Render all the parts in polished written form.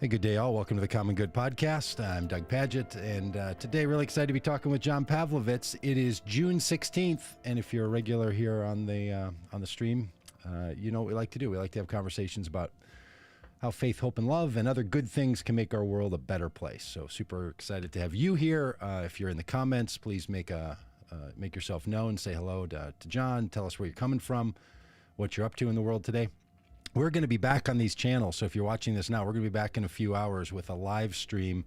Hey, good day, all. Welcome to the Common Good Podcast. I'm Doug Pagitt, and today really excited to be talking with John Pavlovitz. It is June 16th, and if you're a regular here on the stream, you know what we like to do. We like to have conversations about how faith, hope, and love and other good things can make our world a better place. So super excited to have you here. If you're in the comments, please make yourself known. Say hello to John. Tell us where you're coming from, what you're up to in the world today. We're going to be back on these channels, so if you're watching this now, we're going to be back in a few hours with a live stream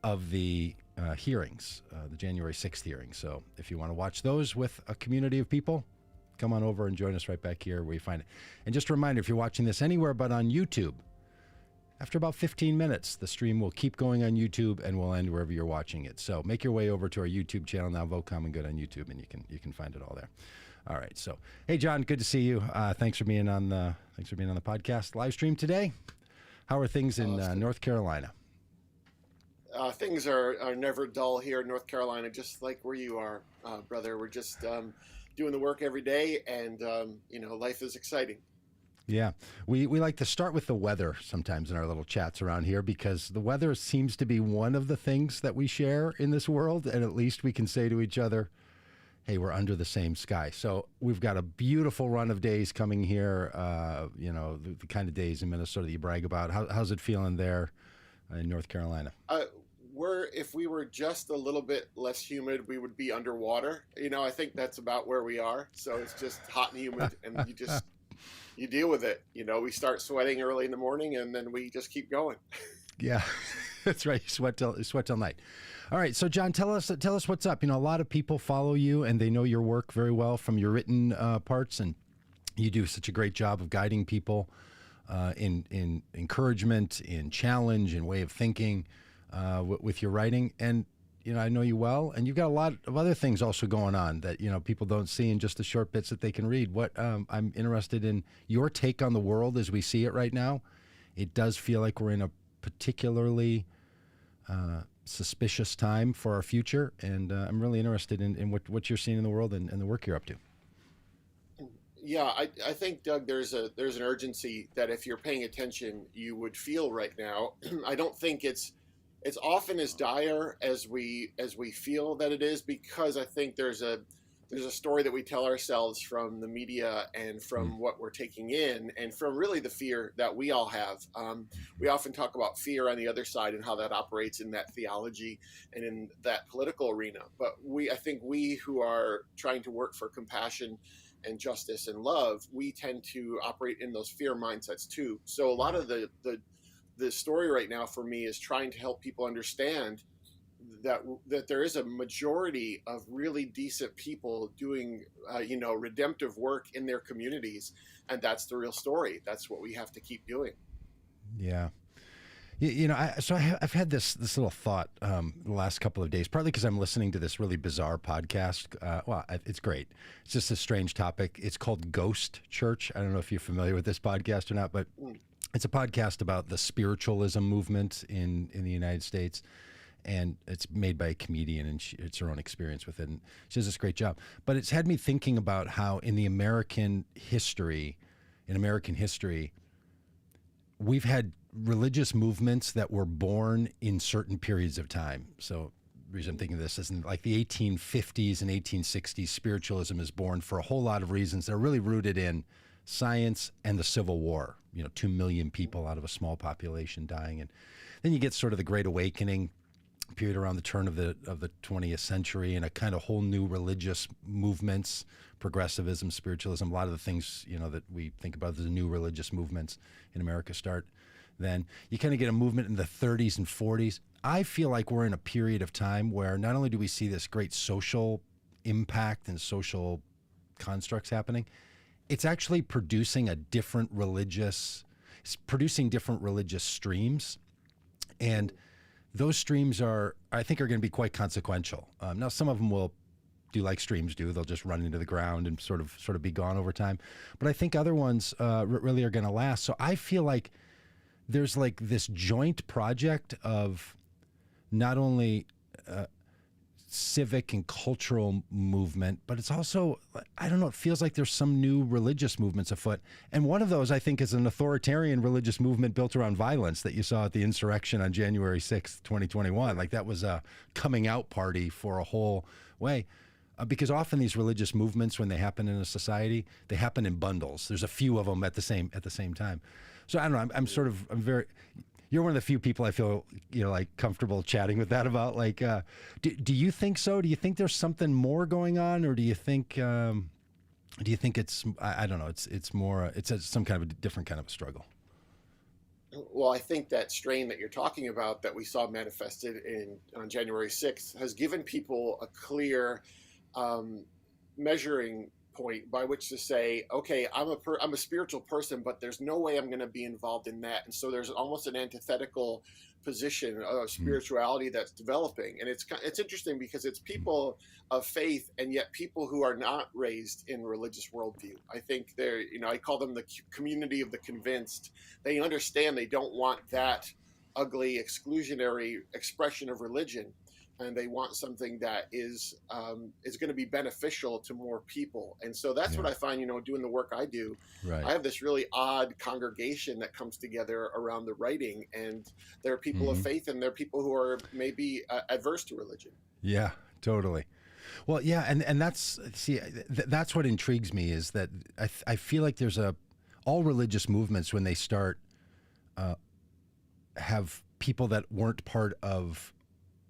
of the hearings, the January 6th hearings. So if you want to watch those with a community of people, come on over and join us right back here where you find it. And just a reminder, if you're watching this anywhere but on YouTube, after about 15 minutes, the stream will keep going on YouTube and will end wherever you're watching it. So make your way over to our YouTube channel now, Vote Common Good on YouTube, and you can find it all there. All right. So, hey, John, good to see you. Thanks for being on the podcast live stream today. How are things in North Carolina? Things are never dull here in North Carolina, just like where you are, brother. We're just doing the work every day, and life is exciting. Yeah, we like to start with the weather sometimes in our little chats around here, because the weather seems to be one of the things that we share in this world, and at least we can say to each other, hey, we're under the same sky. So we've got a beautiful run of days coming here, the kind of days in Minnesota that you brag about. How's it feeling there in North Carolina? If we were just a little bit less humid, we would be underwater. I think that's about where we are. So it's just hot and humid, and you deal with it. We start sweating early in the morning, and then we just keep going. Yeah, that's right. You sweat till night. All right. So, John, tell us what's up. A lot of people follow you, and they know your work very well from your written parts, and you do such a great job of guiding people in encouragement, in challenge, in way of thinking with your writing. And I know you well, and you've got a lot of other things also going on that people don't see in just the short bits that they can read. What I'm interested in your take on the world as we see it right now. It does feel like we're in a particularly suspicious time for our future, and I'm really interested in what you're seeing in the world and the work you're up to. Yeah, I think, Doug, there's an urgency that if you're paying attention, you would feel right now. I don't think it's often as dire as we feel that it is, because I think there's a story that we tell ourselves from the media and from what we're taking in, and from really the fear that we all have. We often talk about fear on the other side and how that operates in that theology and in that political arena. But I think we who are trying to work for compassion and justice and love, we tend to operate in those fear mindsets too. So a lot of the story right now for me is trying to help people understand that there is a majority of really decent people doing redemptive work in their communities, and that's the real story. That's what we have to keep doing. Yeah. I've had this little thought the last couple of days, partly because I'm listening to this really bizarre podcast. It's great. It's just a strange topic. It's called Ghost Church. I don't know if you're familiar with this podcast or not, but it's a podcast about the spiritualism movement in the United States. And it's made by a comedian, and it's her own experience with it. And she does this great job. But it's had me thinking about how in American history, we've had religious movements that were born in certain periods of time. So the reason I'm thinking of this is in like the 1850s and 1860s, spiritualism is born for a whole lot of reasons. They're really rooted in science and the Civil War. 2 million people out of a small population dying. And then you get sort of the Great Awakening period around the turn of the 20th century, and a kind of whole new religious movements, progressivism, spiritualism, a lot of the things that we think about as the new religious movements in America start then. You kind of get a movement in the 30s and 40s. I feel like we're in a period of time where not only do we see this great social impact and social constructs happening, it's actually producing different religious streams, and those streams I think are going to be quite consequential. Now, some of them will do like streams do; they'll just run into the ground and sort of be gone over time. But I think other ones really are going to last. So I feel like there's like this joint project of not only civic and cultural movement, but it's also, I don't know, it feels like there's some new religious movements afoot. And one of those, I think, is an authoritarian religious movement built around violence that you saw at the insurrection on January 6th, 2021. Like that was a coming out party for a whole way. Because often these religious movements, when they happen in a society, they happen in bundles. There's a few of them at the same time. So I don't know. I'm very. You're one of the few people I feel like comfortable chatting with that about. Like, do you think so? Do you think there's something more going on, or do you think it's I don't know. It's more some kind of a different kind of a struggle. Well, I think that strain that you're talking about that we saw manifested on January 6th has given people a clear measuring point by which to say, okay, I'm a spiritual person, but there's no way I'm going to be involved in that. And so there's almost an antithetical position of spirituality that's developing. And it's interesting because it's people of faith and yet people who are not raised in religious worldview. I think I call them the community of the convinced. They understand they don't want that ugly exclusionary expression of religion. And they want something that is going to be beneficial to more people. And so that's what I find, doing the work I do. Right. I have this really odd congregation that comes together around the writing, and there are people of faith and there are people who are maybe adverse to religion. Yeah, totally. Well, yeah, and that's what intrigues me is that I feel like there's all religious movements when they start have people that weren't part of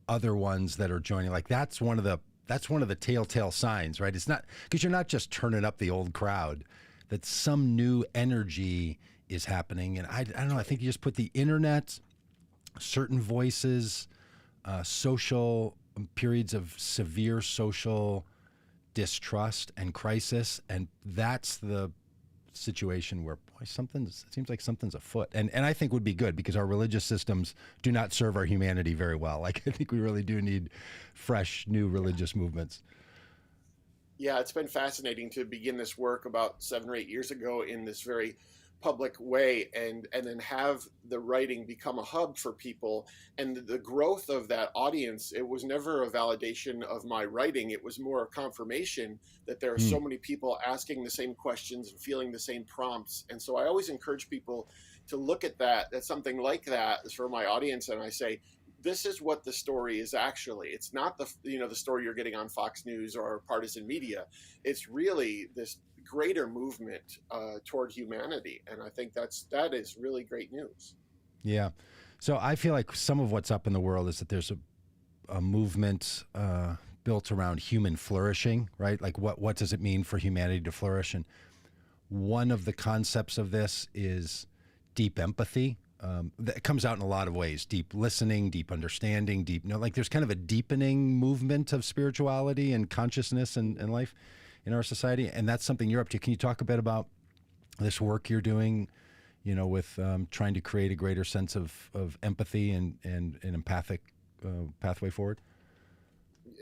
other ones that are joining. Like that's one of the telltale signs, right? It's not because you're not just turning up the old crowd, that some new energy is happening. And I don't know, I think you just put the internet, certain voices, social periods of severe social distrust and crisis, and that's the situation where it seems like something's afoot, and I think would be good because our religious systems do not serve our humanity very well. Like I think we really do need fresh new religious movements. Yeah, it's been fascinating to begin this work about 7 or 8 years ago in this very public way, and then have the writing become a hub for people. And the growth of that audience, it was never a validation of my writing. It was more a confirmation that there are so many people asking the same questions and feeling the same prompts. And so I always encourage people to look at that something like that is for my audience. And I say, this is what the story is actually. It's not the story you're getting on Fox News or partisan media. It's really this greater movement toward humanity, and I think that is really great news. Yeah, so I feel like some of what's up in the world is that there's a movement built around human flourishing, right? Like what does it mean for humanity to flourish? And one of the concepts of this is deep empathy. That comes out in a lot of ways: deep listening, deep understanding, like there's kind of a deepening movement of spirituality and consciousness and life in our society, and that's something you're up to. Can you talk a bit about this work you're doing, with trying to create a greater sense of empathy and an empathic pathway forward?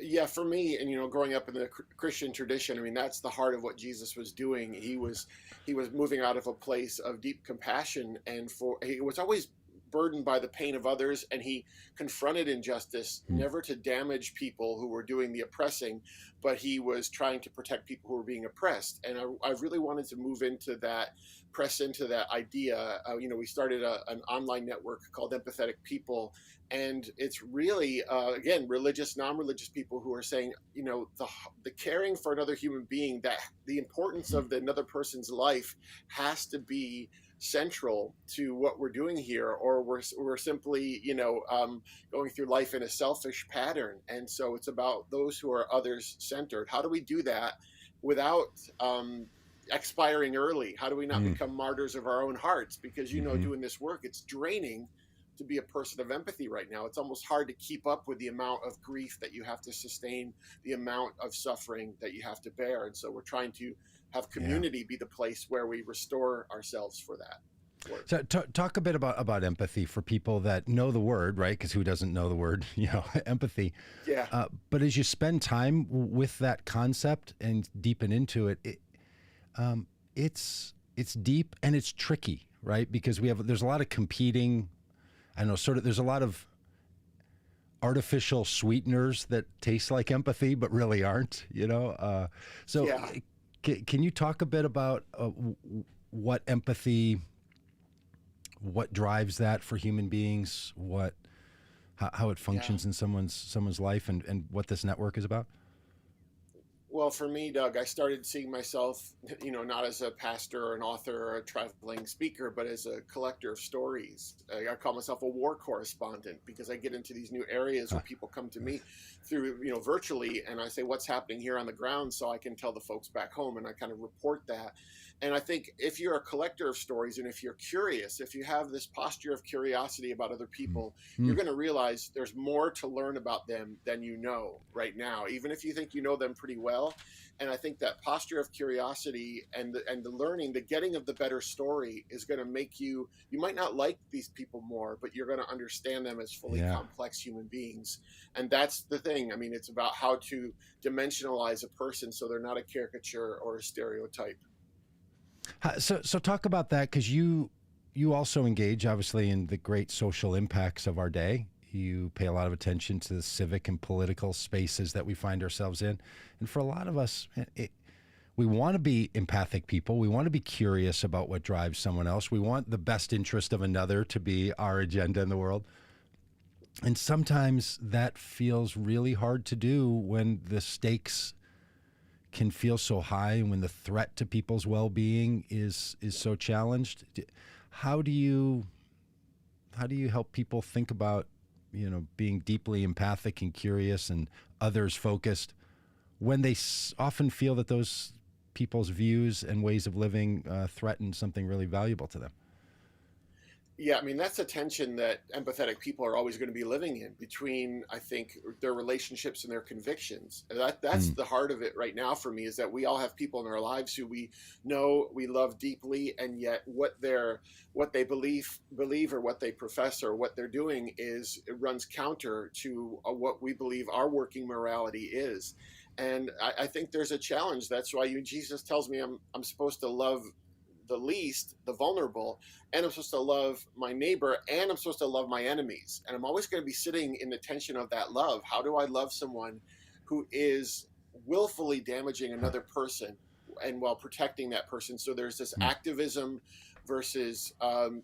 Yeah, for me, and growing up in the Christian tradition, I mean, that's the heart of what Jesus was doing. He was moving out of a place of deep compassion, and he was always burdened by the pain of others, and he confronted injustice, never to damage people who were doing the oppressing, but he was trying to protect people who were being oppressed. And I really wanted to press into that idea. We started an online network called Empathetic People, and it's really, again, religious, non-religious people who are saying, the caring for another human being, that the importance of another person's life has to be central to what we're doing here, or we're simply going through life in a selfish pattern. And so it's about those who are others centered. How do we do that without expiring early? How do we not become martyrs of our own hearts? Because doing this work, it's draining to be a person of empathy right now. It's almost hard to keep up with the amount of grief that you have to sustain, the amount of suffering that you have to bear. And so we're trying to have community be the place where we restore ourselves for that. So talk a bit about empathy for people that know the word, right? Because who doesn't know the word, empathy. Yeah. But as you spend time with that concept and deepen into it, it's deep and it's tricky, right? Because there's a lot of competing, there's a lot of artificial sweeteners that taste like empathy but really aren't, so Yeah. can you talk a bit about what empathy, what drives that for human beings, how it Yeah. functions in someone's life, and what this network is about? Well, for me, Doug, I started seeing myself, not as a pastor or an author or a traveling speaker, but as a collector of stories. I call myself a war correspondent because I get into these new areas where people come to me through, virtually, and I say, what's happening here on the ground so I can tell the folks back home, and I kind of report that. And I think if you're a collector of stories and if you're curious, if you have this posture of curiosity about other people, you're going to realize there's more to learn about them than you know right now, even if you think you know them pretty well. And I think that posture of curiosity and the learning, the getting of the better story is going to make you might not like these people more, but you're going to understand them as fully complex human beings. And that's the thing. I mean, it's about how to dimensionalize a person so they're not a caricature or a stereotype. So talk about that, because you also engage, obviously, in the great social impacts of our day. You pay a lot of attention to the civic and political spaces that we find ourselves in. And for a lot of us, we want to be empathic people. We want to be curious about what drives someone else. We want the best interest of another to be our agenda in the world. And sometimes that feels really hard to do when the stakes can feel so high and when the threat to people's well-being is so challenged. How do you help people think about, being deeply empathic and curious and others focused when they often feel that those people's views and ways of living threaten something really valuable to them? Yeah, I mean, that's a tension that empathetic people are always going to be living in between, I think, their relationships and their convictions. That's the heart of it right now for me, is that we all have people in our lives who we know we love deeply, and yet what they believe or what they profess or what they're doing it runs counter to what we believe our working morality is. And I think there's a challenge. That's why Jesus tells me I'm supposed to love the least, the vulnerable, and I'm supposed to love my neighbor, and I'm supposed to love my enemies. And I'm always going to be sitting in the tension of that love. How do I love someone who is willfully damaging another person and while protecting that person? So there's this activism versus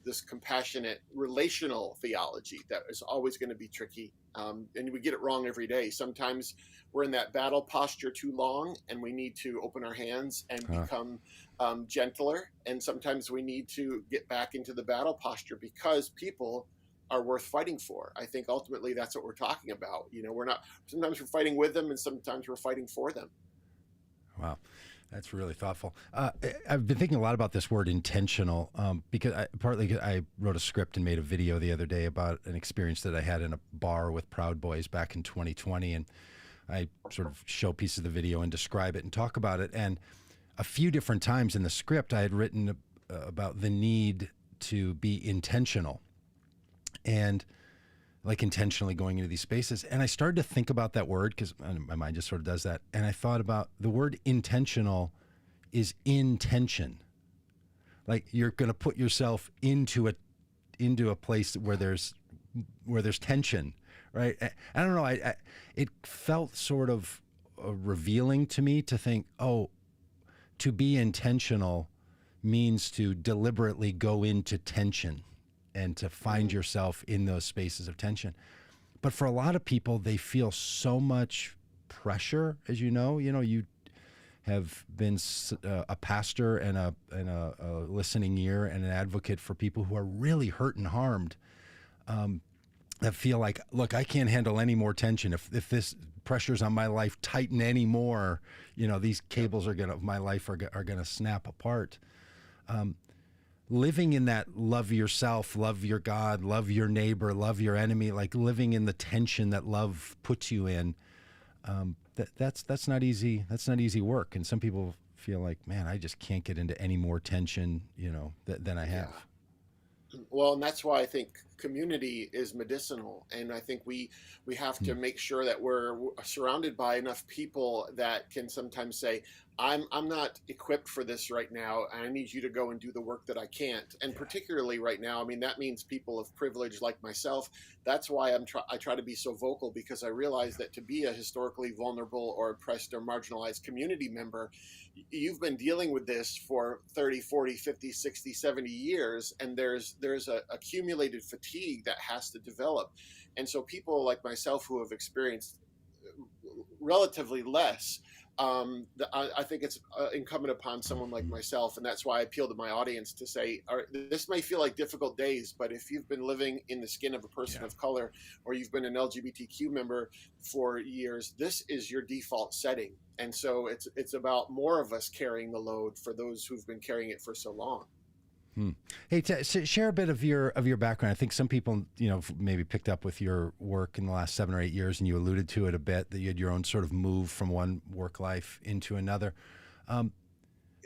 this compassionate relational theology that is always going to be tricky. And we get it wrong every day. Sometimes we're in that battle posture too long, and we need to open our hands and become gentler. And sometimes we need to get back into the battle posture because people are worth fighting for. I think ultimately that's what we're talking about. Sometimes we're fighting with them and sometimes we're fighting for them. Wow. That's really thoughtful. I've been thinking a lot about this word intentional because I wrote a script and made a video the other day about an experience that I had in a bar with Proud Boys back in 2020. And I sort of show pieces of the video and describe it and talk about it. And a few different times in the script, I had written about the need to be intentional and like intentionally going into these spaces. And I started to think about that word because my mind just sort of does that. And I thought about the word intentional is intention. Like you're going to put yourself into a place where there's tension, right? I don't know. It felt sort of revealing to me to think, to be intentional means to deliberately go into tension and to find yourself in those spaces of tension. But for a lot of people, they feel so much pressure, as you know. You have been a pastor and a listening ear and an advocate for people who are really hurt and harmed, that feel like, look, I can't handle any more tension. If this pressures on my life tighten any more, these cables of my life are gonna snap apart. Living in that love yourself, love your God, love your neighbor, love your enemy, like living in the tension that love puts you in, that's not easy. That's not easy work. And some people feel like, man, I just can't get into any more tension, than I have. Well, and that's why I think community is medicinal, and I think we have to make sure that we're surrounded by enough people that can sometimes say, I'm not equipped for this right now. I need you to go and do the work that I can't. And particularly right now, I mean, that means people of privilege like myself. That's why I try to be so vocal, because I realize that to be a historically vulnerable or oppressed or marginalized community member, you've been dealing with this for 30, 40, 50, 60, 70 years, and there's a accumulated fatigue that has to develop. And so people like myself who have experienced relatively less, I think it's incumbent upon someone like myself, and that's why I appeal to my audience to say, this may feel like difficult days, but if you've been living in the skin of a person of color, or you've been an LGBTQ member for years, this is your default setting. And so it's about more of us carrying the load for those who've been carrying it for so long. Hey, share a bit of your background. I think some people, maybe picked up with your work in the last 7 or 8 years, and you alluded to it a bit, that you had your own sort of move from one work life into another. So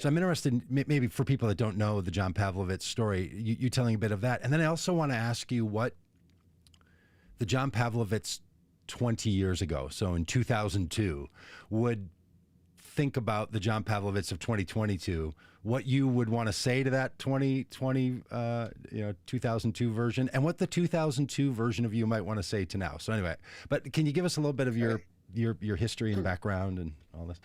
I'm interested, maybe for people that don't know the John Pavlovitz story, you telling a bit of that. And then I also want to ask you what the John Pavlovitz 20 years ago, so in 2002, would think about the John Pavlovitz of 2022, what you would want to say to that 2002 version, and what the 2002 version of you might want to say to now. So anyway, but can you give us a little bit of your history and background and all this?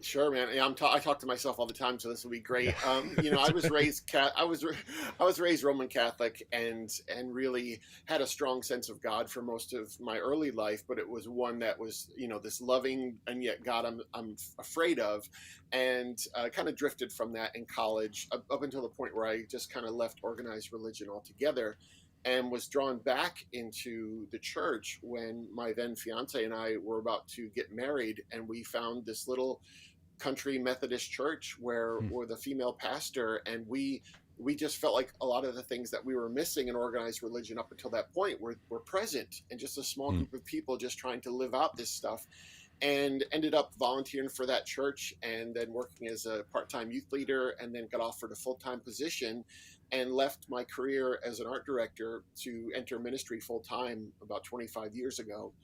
Sure, man. Yeah, I talk to myself all the time, so this will be great. I was raised I was raised Roman Catholic, and really had a strong sense of God for most of my early life, but it was one that was, this loving and yet God I'm afraid of, and kind of drifted from that in college up until the point where I just kind of left organized religion altogether, and was drawn back into the church when my then fiance and I were about to get married, and we found this little country Methodist church where the female pastor, and we just felt like a lot of the things that we were missing in organized religion up until that point were present, and just a small group of people just trying to live out this stuff, and ended up volunteering for that church, and then working as a part-time youth leader, and then got offered a full-time position, and left my career as an art director to enter ministry full-time about 25 years ago,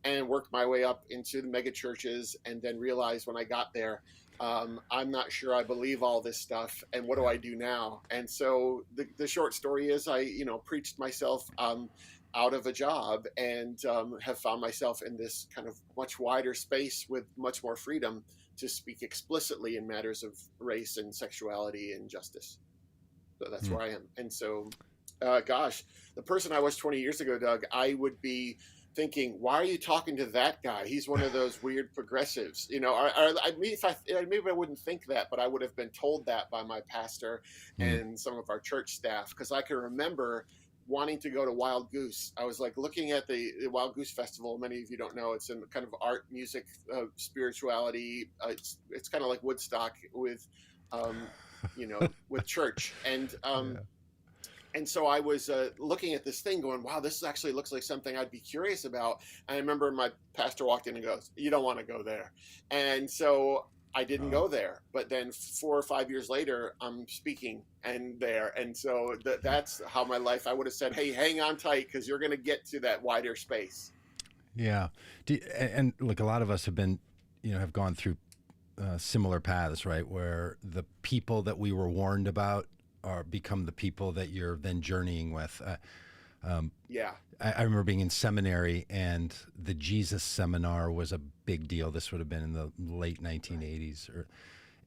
and worked my way up into the mega churches, and then realized when I got there, I'm not sure I believe all this stuff, and what do I do now? And so the short story is I, preached myself out of a job, and have found myself in this kind of much wider space with much more freedom to speak explicitly in matters of race and sexuality and justice. So that's where I am. And so, the person I was 20 years ago, Doug, I would be thinking, why are you talking to that guy? He's one of those weird progressives. Maybe I wouldn't think that, but I would have been told that by my pastor and some of our church staff, because I can remember wanting to go to Wild Goose. I was like looking at the Wild Goose Festival. Many of you don't know, it's in kind of art, music, spirituality. It's kind of like Woodstock with, with church. And so I was looking at this thing going, wow, this actually looks like something I'd be curious about. And I remember my pastor walked in and goes, you don't want to go there. And so I didn't go there. But then 4 or 5 years later, I'm speaking there. And so that's how my life, I would have said, hey, hang on tight, because you're going to get to that wider space. Yeah. And look, a lot of us have been, have gone through similar paths, right? Where the people that we were warned about become the people that you're then journeying with. I remember being in seminary, and the Jesus seminar was a big deal. This would have been in the late 1980s.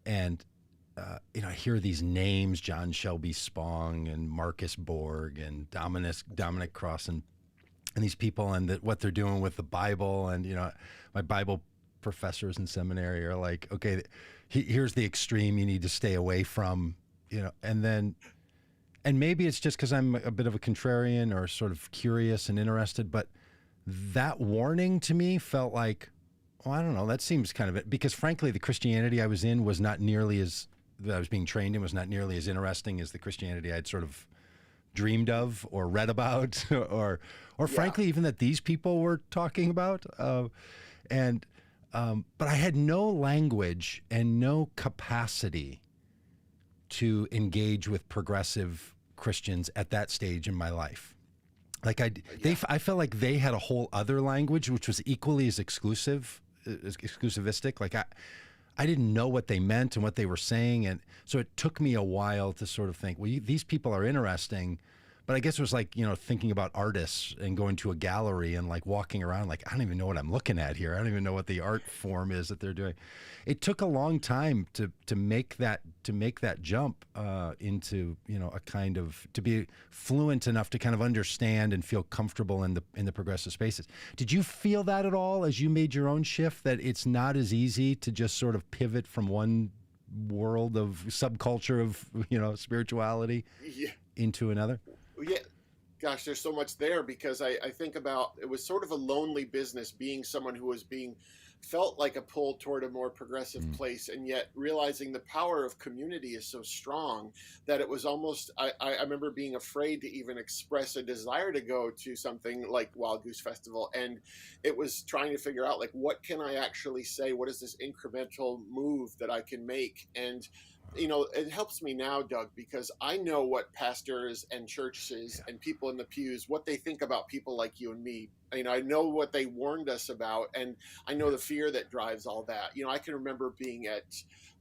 I hear these names, John Shelby Spong and Marcus Borg and Dominic Cross, and these people, and what they're doing with the Bible. And, my Bible professors in seminary are like, okay, here's the extreme you need to stay away from. And maybe it's just because I'm a bit of a contrarian or sort of curious and interested, but that warning to me felt like, I don't know, that seems kind of it. Because frankly, the Christianity I was in was not nearly that I was being trained in was not nearly as interesting as the Christianity I'd sort of dreamed of or read about, or frankly, even that these people were talking about. But I had no language and no capacity to engage with progressive Christians at that stage in my life. Like Yeah. I felt like they had a whole other language which was equally as exclusivistic. Like I didn't know what they meant and what they were saying, and so it took me a while to sort of think, well, these people are interesting, but I guess it was like, thinking about artists and going to a gallery and like walking around, like I don't even know what I'm looking at here. I don't even know what the art form is that they're doing. It took a long time to make that jump into a kind of, to be fluent enough to kind of understand and feel comfortable in the progressive spaces. Did you feel that at all as you made your own shift, that it's not as easy to just sort of pivot from one world of subculture of spirituality Yeah. into another? Yeah. Gosh, there's so much there, because I think about, it was sort of a lonely business being someone who was being felt like a pull toward a more progressive place, and yet realizing the power of community is so strong that it was almost, I remember being afraid to even express a desire to go to something like Wild Goose Festival, and it was trying to figure out, like, what can I actually say, what is this incremental move that I can make. And it helps me now, Doug, because I know what pastors and churches and people in the pews, what they think about people like you and me. I know what they warned us about, and I know the fear that drives all that. I can remember being at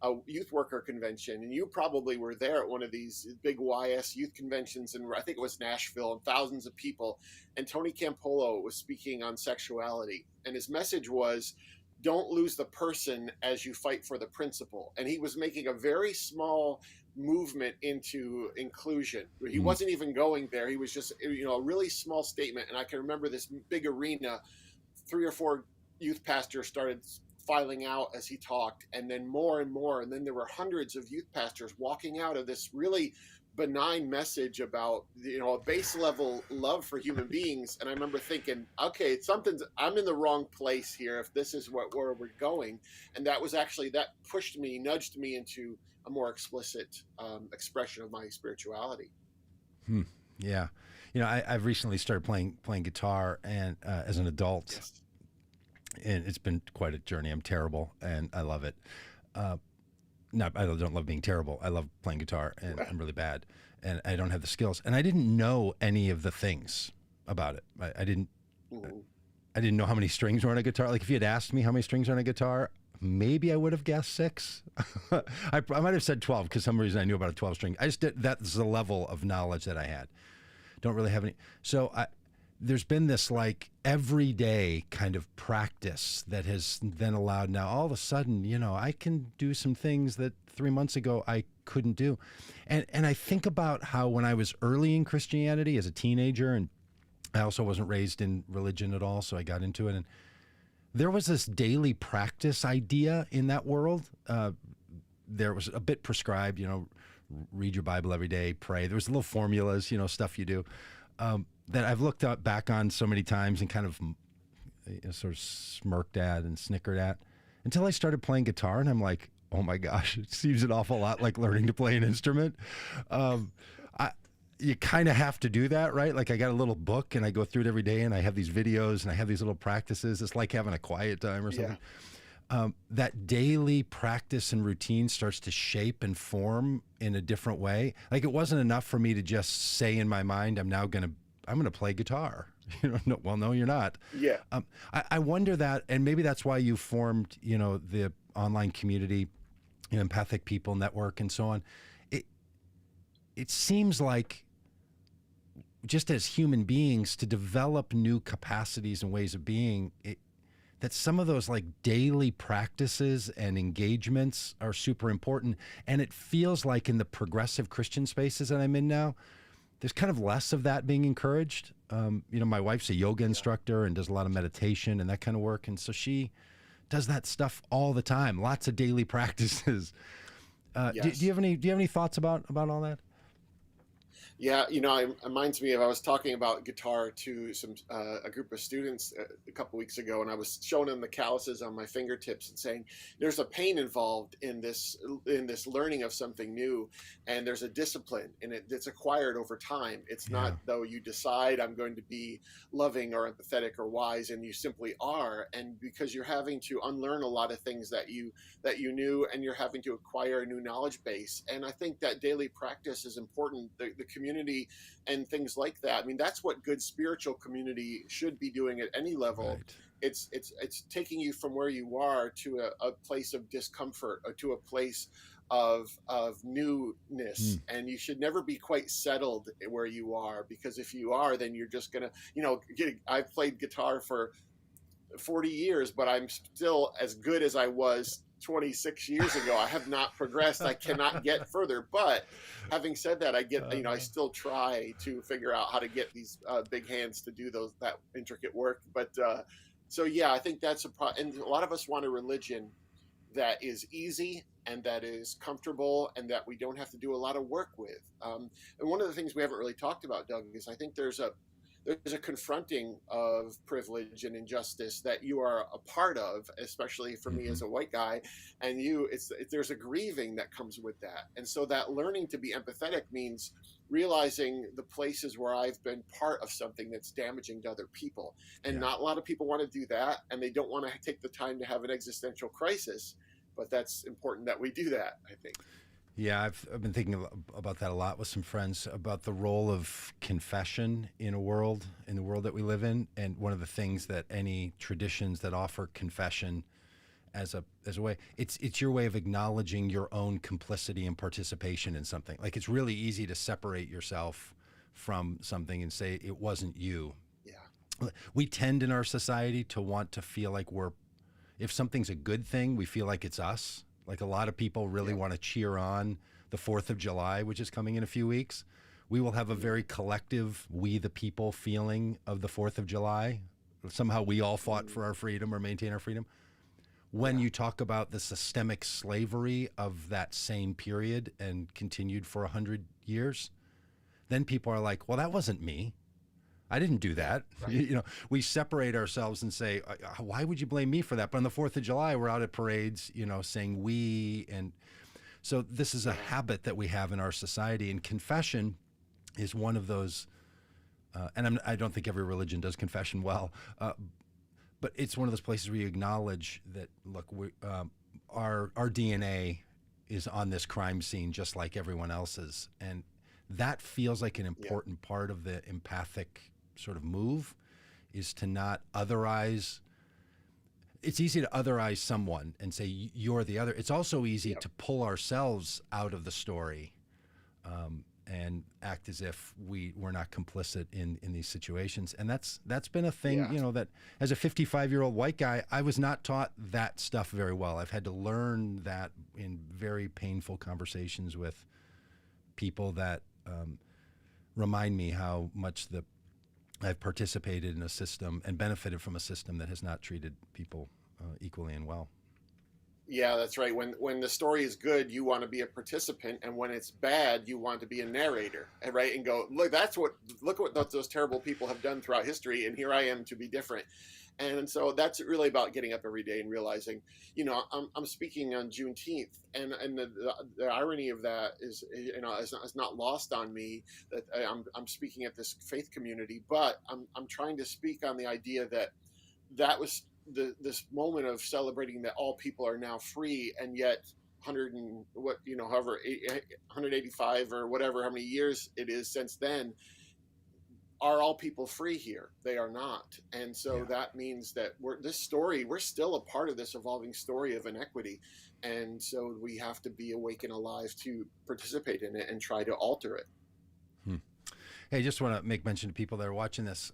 a youth worker convention, and you probably were there at one of these big YS youth conventions, and I think it was Nashville, and thousands of people. And Tony Campolo was speaking on sexuality, and his message was, don't lose the person as you fight for the principle. And he was making a very small movement into inclusion. He wasn't even going there. He was just, a really small statement. And I can remember this big arena, 3 or 4 youth pastors started filing out as he talked, and then more and more. And then there were hundreds of youth pastors walking out of this really benign message about a base level love for human beings. And I remember thinking, okay, I'm in the wrong place here if this is where we're going. And that was actually, that nudged me into a more explicit expression of my spirituality. Yeah, I've recently started playing guitar, and as an adult. Yes. And it's been quite a journey. I'm terrible, and I love it. No, I don't love being terrible. I love playing guitar, and I'm really bad, and I don't have the skills. And I didn't know any of the things about it. I didn't know how many strings were on a guitar. Like, if you had asked me how many strings are on a guitar, maybe I would have guessed 6. I might have said 12 because some reason I knew about a 12 string. That's the level of knowledge that I had. Don't really have any. So there's been this like everyday kind of practice that has then allowed, now all of a sudden, I can do some things that 3 months ago I couldn't do. And I think about how when I was early in Christianity as a teenager, and I also wasn't raised in religion at all, so I got into it. And there was this daily practice idea in that world. There was a bit prescribed, read your Bible every day, pray. There was little formulas, stuff you do. That I've looked back on so many times and kind of sort of smirked at and snickered at, until I started playing guitar, and I'm like, oh my gosh, it seems an awful lot like learning to play an instrument. You kind of have to do that, right? Like, I got a little book and I go through it every day, and I have these videos and I have these little practices. It's like having a quiet time or something. Yeah. That daily practice and routine starts to shape and form in a different way. Like, it wasn't enough for me to just say in my mind, I'm going to play guitar. No, you're not. Yeah. I wonder that, and maybe that's why you formed, the online community, Empathic People Network, and so on. It seems like, just as human beings, to develop new capacities and ways of being, that some of those like daily practices and engagements are super important. And it feels like in the progressive Christian spaces that I'm in now, there's kind of less of that being encouraged. My wife's a yoga instructor and does a lot of meditation and that kind of work. And so she does that stuff all the time, lots of daily practices. Yes. Do you have any thoughts about all that? Yeah, it reminds me of, I was talking about guitar to a group of students a couple weeks ago, and I was showing them the calluses on my fingertips and saying, there's a pain involved in this learning of something new, and there's a discipline, and it's acquired over time. It's not though you decide I'm going to be loving or empathetic or wise, and you simply are, and because you're having to unlearn a lot of things that you knew, and you're having to acquire a new knowledge base. And I think that daily practice is important. The community community and things like that. I mean, that's what good spiritual community should be doing at any level. Right. It's taking you from where you are to a place of discomfort, or to a place of newness. And you should never be quite settled where you are, because if you are, then you're just gonna, I've played guitar for 40 years, but I'm still as good as I was 26 years ago. I have not progressed. I cannot get further. But having said that, I still try to figure out how to get these big hands to do that intricate work. But so yeah, I think that's and a lot of us want a religion that is easy and that is comfortable and that we don't have to do a lot of work with. And one of the things we haven't really talked about, Doug, is I think there's a confronting of privilege and injustice that you are a part of, especially for me as a white guy, and there's a grieving that comes with that. And so that learning to be empathetic means realizing the places where I've been part of something that's damaging to other people. And not a lot of people want to do that, and they don't want to take the time to have an existential crisis, but that's important that we do that, I think. Yeah, I've been thinking about that a lot with some friends, about the role of confession in the world that we live in. And one of the things that any traditions that offer confession as a way, it's your way of acknowledging your own complicity and participation in something. Like, it's really easy to separate yourself from something and say it wasn't you. Yeah. We tend in our society to want to feel like if something's a good thing, we feel like it's us. Like, a lot of people really want to cheer on the 4th of July, which is coming in a few weeks. We will have a very collective, we the people feeling of the 4th of July. Somehow we all fought for our freedom or maintain our freedom. When you talk about the systemic slavery of that same period and continued for 100 years, then people are like, well, that wasn't me. I didn't do that. Right. We separate ourselves and say, why would you blame me for that? But on the 4th of July, we're out at parades, saying we. And so this is a habit that we have in our society. And confession is one of those, and I don't think every religion does confession well, but it's one of those places where you acknowledge that, look, our DNA is on this crime scene just like everyone else's. And that feels like an important part of the empathic sort of move, is to not otherize. It's easy to otherize someone and say you're the other. It's also easy to pull ourselves out of the story and act as if we're not complicit in these situations. And that's been a thing, that as a 55-year-old white guy, I was not taught that stuff very well. I've had to learn that in very painful conversations with people that remind me how much I've participated in a system and benefited from a system that has not treated people equally and well. Yeah, that's right. When the story is good, you want to be a participant, and when it's bad, you want to be a narrator, right? And go, look what those terrible people have done throughout history, and here I am to be different. And so that's really about getting up every day and realizing, I'm speaking on Juneteenth, and the irony of that is, is not lost on me that I'm speaking at this faith community, but I'm trying to speak on the idea that was this moment of celebrating that all people are now free, and yet 185 or whatever, how many years it is since then. Are all people free here? They are not. And so that means that we're still a part of this evolving story of inequity. And so we have to be awake and alive to participate in it and try to alter it. Hey, just want to make mention to people that are watching this.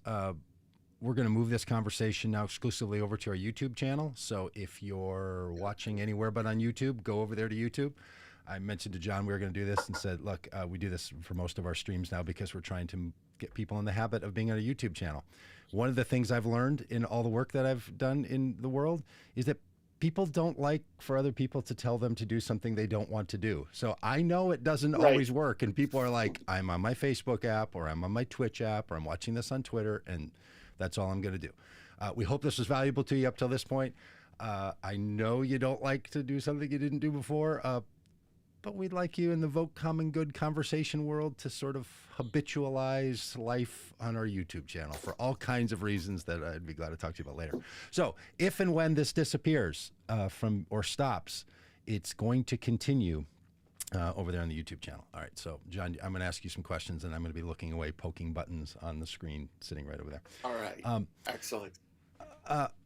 We're going to move this conversation now exclusively over to our YouTube channel. So if you're watching anywhere but on YouTube, go over there to YouTube. I mentioned to John we were going to do this and said, look, we do this for most of our streams now because we're trying to get people in the habit of being on a YouTube channel. One of the things I've learned in all the work that I've done in the world is that people don't like for other people to tell them to do something they don't want to do. So I know it doesn't always work, and people are like, I'm on my Facebook app, or I'm on my Twitch app, or I'm watching this on Twitter, and that's all I'm going to do. We hope this was valuable to you up till this point. I know you don't like to do something you didn't do before, but we'd like you in the Vote Common Good conversation world to sort of habitualize life on our YouTube channel for all kinds of reasons that I'd be glad to talk to you about later. So if and when this disappears or stops, it's going to continue over there on the YouTube channel. All right, so John, I'm going to ask you some questions, and I'm going to be looking away, poking buttons on the screen, sitting right over there. All right. Excellent.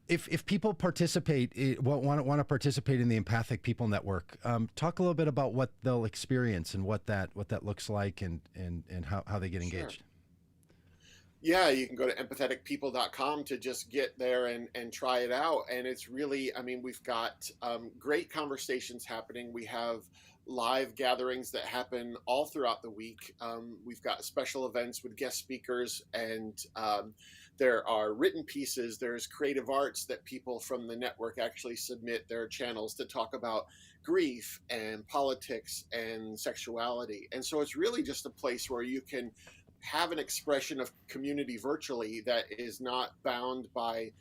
If people participate, want to participate in the Empathic People Network, talk a little bit about what they'll experience and what that looks like, and how they get engaged. Sure. Yeah, you can go to empatheticpeople.com to just get there and try it out. And it's really, I mean, we've got great conversations happening. We have live gatherings that happen all throughout the week. We've got special events with guest speakers, and there are written pieces. There's creative arts that people from the network actually submit their channels to talk about grief and politics and sexuality. And so it's really just a place where you can have an expression of community virtually that is not bound by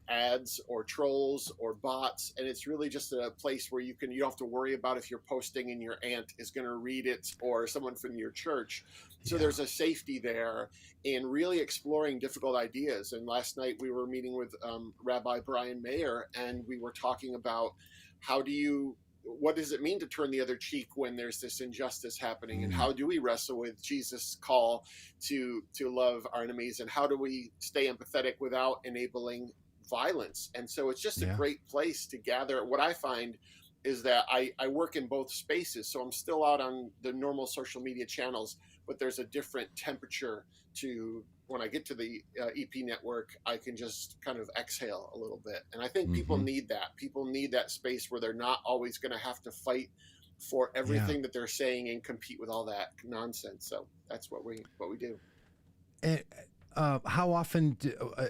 ads or trolls or bots, and it's really just a place where you don't have to worry about if you're posting and your aunt is going to read it or someone from your church. So there's a safety there in really exploring difficult ideas. And last night we were meeting with Rabbi Brian Mayer, and we were talking about what does it mean to turn the other cheek when there's this injustice happening, and how do we wrestle with Jesus' call to love our enemies, and how do we stay empathetic without enabling violence? And so it's just a great place to gather. What I find is that I work in both spaces, so I'm still out on the normal social media channels, but there's a different temperature to when I get to the EP network. I can just kind of exhale a little bit. And I think people need that. People need that space where they're not always going to have to fight for everything that they're saying and compete with all that nonsense. So that's what we do. And, how often,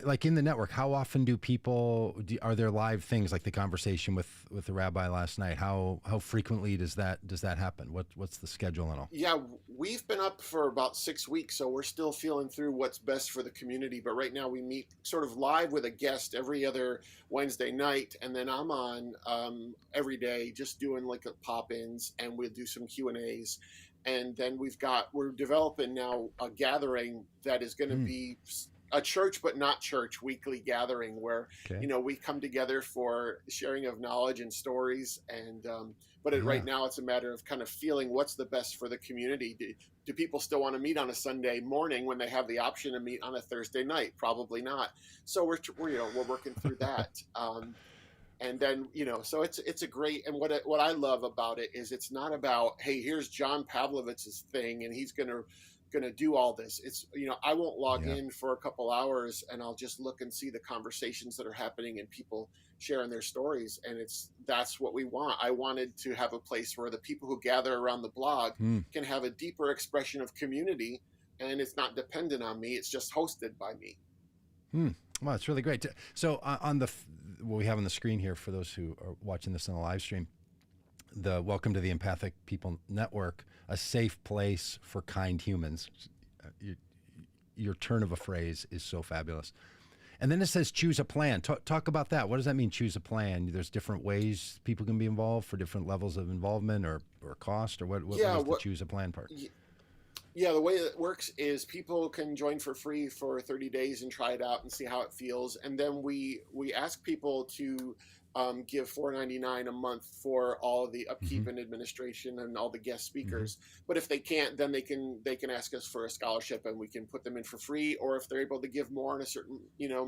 like in the network, how often do people, are there live things like the conversation with the rabbi last night? How frequently does that happen? What's the schedule and all? Yeah, we've been up for about 6 weeks, so we're still feeling through what's best for the community. But right now we meet sort of live with a guest every other Wednesday night, and then I'm on every day just doing like pop-ins, and we'll do some Q&As. And then we're developing now a gathering that is going to be a church, but not church, weekly gathering where, we come together for sharing of knowledge and stories. And, right now it's a matter of kind of feeling what's the best for the community. Do people still want to meet on a Sunday morning when they have the option to meet on a Thursday night? Probably not. So we're working through that. And then, so it's a great, and what I love about it is it's not about, hey, here's John Pavlovitz's thing and he's gonna do all this. It's, I won't log in for a couple hours and I'll just look and see the conversations that are happening and people sharing their stories. And that's what we want. I wanted to have a place where the people who gather around the blog can have a deeper expression of community, and it's not dependent on me. It's just hosted by me. Well, it's really great. So on what we have on the screen here for those who are watching this on the live stream, the welcome to the Empathic People Network, a safe place for kind humans. Your turn of a phrase is so fabulous. And then it says choose a plan. Talk about that. What does that mean, choose a plan? There's different ways people can be involved for different levels of involvement or cost, or what is the choose a plan part? Yeah, the way it works is people can join for free for 30 days and try it out and see how it feels. And then we ask people to give $4.99 a month for all the upkeep and administration and all the guest speakers. But if they can't, then they can ask us for a scholarship and we can put them in for free. Or if they're able to give more in a certain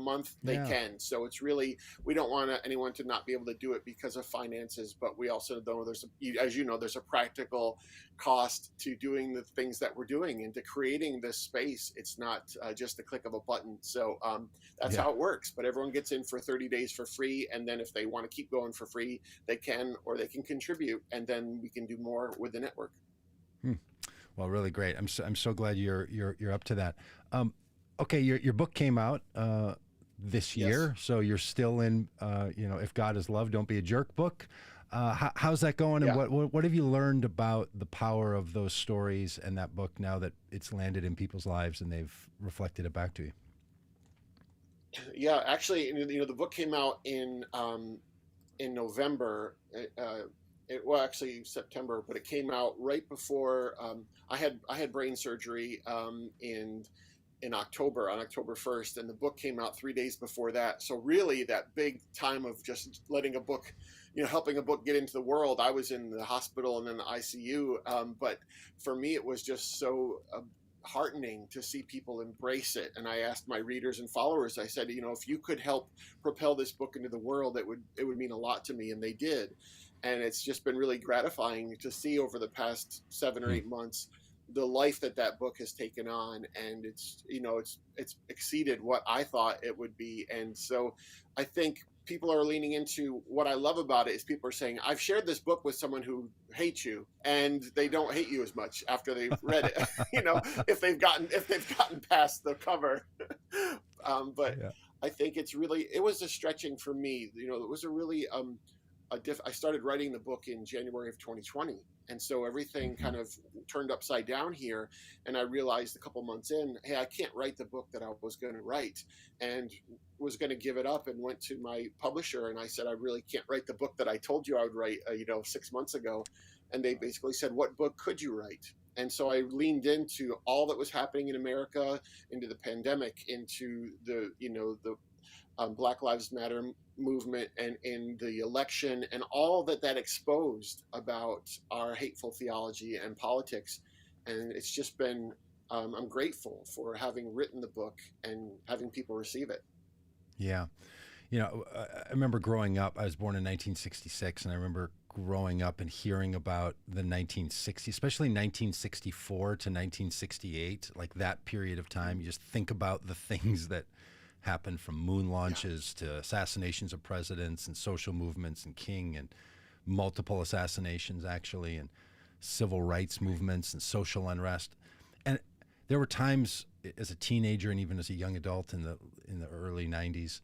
month, they can. So it's really, we don't want anyone to not be able to do it because of finances, but we also know there's a practical cost to doing the things that we're doing and to creating this space. It's not just a click of a button. So that's how it works. But everyone gets in for 30 days for free, and then if they want to keep going for free, they can, or they can contribute, and then we can do more with the network. Well, really great. I'm so glad you're up to that. Okay, your book came out this year, so you're still in If God is Love, Don't Be a Jerk book. How's that going, and what have you learned about the power of those stories and that book now that it's landed in people's lives and they've reflected it back to you? Yeah, actually, the book came out in November. Actually September, but it came out right before I had brain surgery, and in October, on October 1st, and the book came out 3 days before that. So really that big time of just letting a book, helping a book get into the world, I was in the hospital and in the ICU. But for me, it was just so heartening to see people embrace it. And I asked my readers and followers, I said, if you could help propel this book into the world, it would mean a lot to me. And they did. And it's just been really gratifying to see over the past 7 or 8 months the life that book has taken on, and it's exceeded what I thought it would be. And so I think people are leaning into what I love about it is people are saying, I've shared this book with someone who hates you, and they don't hate you as much after they've read it. If they've gotten past the cover. But yeah. I think it was a stretching for me. It was a really I started writing the book in January of 2020. And so everything kind of turned upside down here. And I realized a couple months in, hey, I can't write the book that I was going to write, and was going to give it up, and went to my publisher. And I said, I really can't write the book that I told you I would write, 6 months ago. And they basically said, what book could you write? And so I leaned into all that was happening in America, into the pandemic, into the Black Lives Matter movement, and in the election, and all that exposed about our hateful theology and politics. And it's just been, I'm grateful for having written the book and having people receive it. Yeah. I remember growing up, I was born in 1966, and I remember growing up and hearing about the 1960s, especially 1964 to 1968, like that period of time. You just think about the things that happened, from moon launches to assassinations of presidents and social movements and King, and multiple assassinations actually, and civil rights movements and social unrest. And there were times as a teenager and even as a young adult in the early 90s,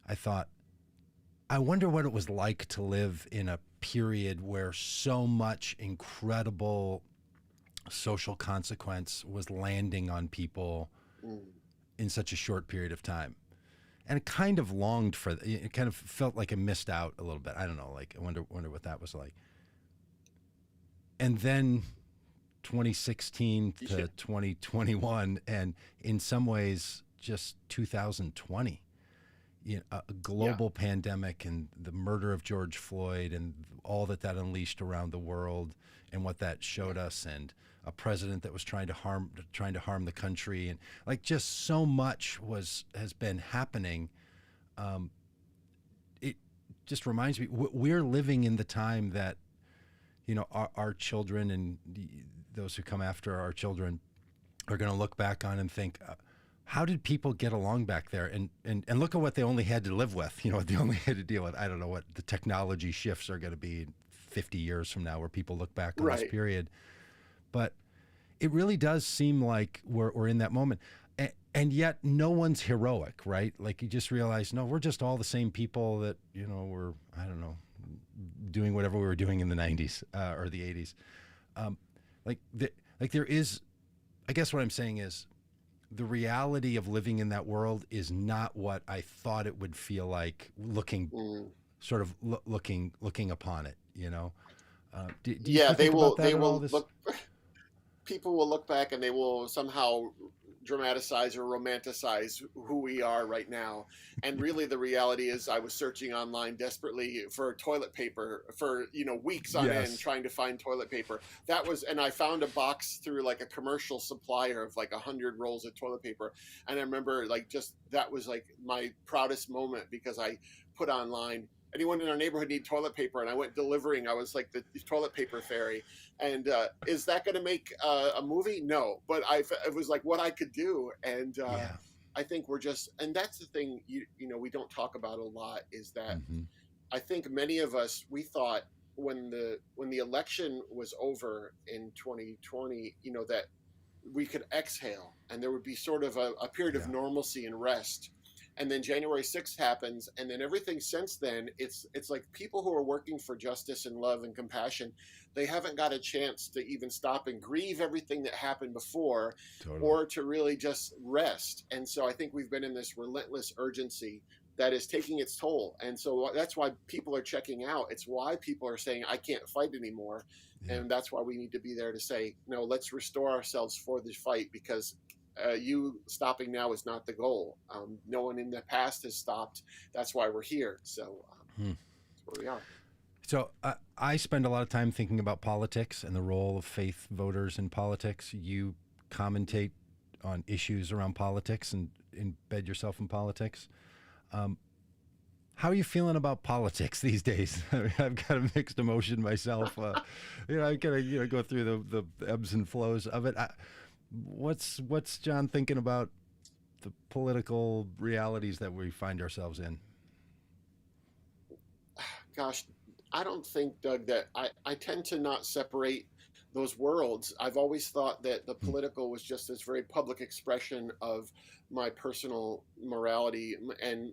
I thought, I wonder what it was like to live in a period where so much incredible social consequence was landing on people in such a short period of time. And it kind of longed for, it kind of felt like I missed out a little bit. I don't know, like, I wonder what that was like. And then 2016 to 2021, and in some ways just 2020, a global pandemic, and the murder of George Floyd, and all that unleashed around the world, and what that showed us, and a president that was trying to harm the country, and like just so much has been happening. It just reminds me, we're living in the time that our children and those who come after our children are going to look back on and think, how did people get along back there? And look at what they only had to live with, what they only had to deal with. I don't know what the technology shifts are going to be 50 years from now, where people look back on this period. But it really does seem like we're in that moment. And yet no one's heroic, right? Like, you just realize, no, we're just all the same people that, were, I don't know, doing whatever we were doing in the 90s or the 80s. There is, I guess what I'm saying is, the reality of living in that world is not what I thought it would feel like looking upon it, Do you think about that at all? People will look back and they will somehow dramatize or romanticize who we are right now. And really the reality is, I was searching online desperately for toilet paper for, weeks on end, trying to find toilet paper. And I found a box through like a commercial supplier of like 100 rolls of toilet paper. And I remember that was like my proudest moment, because I put online, anyone in our neighborhood need toilet paper, and I went delivering. I was like the toilet paper fairy. And is that going to make a movie? No, but it was like what I could do. And I think and that's the thing we don't talk about a lot, is that I think many of us, we thought when the election was over in 2020, that we could exhale and there would be sort of a period of normalcy and rest. And then January 6th happens, and then everything since then, it's like people who are working for justice and love and compassion, they haven't got a chance to even stop and grieve everything that happened before, or to really just rest. And so I think we've been in this relentless urgency that is taking its toll. And so that's why people are checking out. It's why people are saying, I can't fight anymore. Yeah. And that's why we need to be there to say, no, let's restore ourselves for the fight, because you stopping now is not the goal. No one in the past has stopped. That's why we're here. So that's where we are. So I spend a lot of time thinking about politics and the role of faith voters in politics. You commentate on issues around politics and embed yourself in politics. How are you feeling about politics these days? I mean, I've got a mixed emotion myself. I gotta go through the ebbs and flows of it. What's John thinking about the political realities that we find ourselves in? Gosh, I don't think, Doug, that I tend to not separate those worlds. I've always thought that the political was just this very public expression of my personal morality and